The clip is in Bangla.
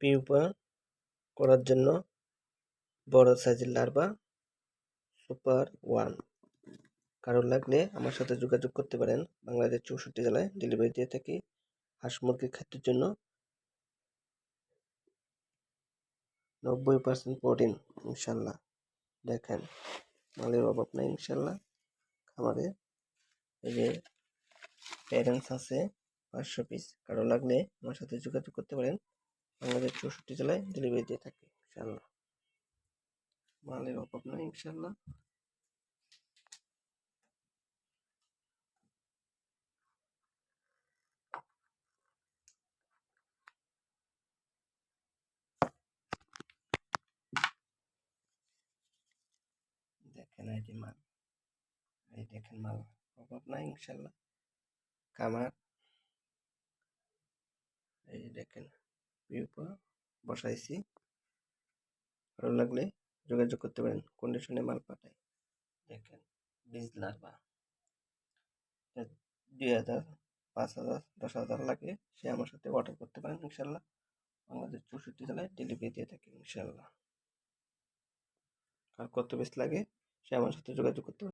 পিউপা করার জন্য বড় সাইজের লার্ভা সুপার ওয়ান। কারোর লাগলে আমার সাথে যোগাযোগ করতে পারেন। বাংলাদেশ 64 জেলায় ডেলিভারি দিয়ে থাকি। হাঁস মুরগির খাদ্যের জন্য 90% প্রোটিন ইনশাল্লাহ। দেখেন মালের অভাব নাই ইনশাল্লাহ। খামারে এই যে প্যারেন্টস আছে 500 পিস। কারো লাগলে আমার সাথে যোগাযোগ করতে পারেন। বাংলাদেশ 64 জেলায় ডেলিভারি দিয়ে থাকি ইনশাল্লাহ। মালের অভাব নাই ইনশাল্লাহ। দেখেন এই যে মাল, এই দেখেন মাল, অভাব নাই ইনশাল্লাহ। খামার এই যে দেখেন পিউপা বসাইছি। ভালো লাগলে যোগাযোগ করতে পারেন। কন্ডিশনে মাল পাঠাই। দেখেন বীজ লার্ভা 2000, 5000, 10,000 লাগে সে আমার সাথে অর্ডার করতে পারেন ইনশাল্লাহ। আমাদের 64 জেলায় ডেলিভারি দিয়ে থাকি ইনশাল্লাহ। আর কত পিস লাগে সে আমার সাথে যোগাযোগ করতে পারেন।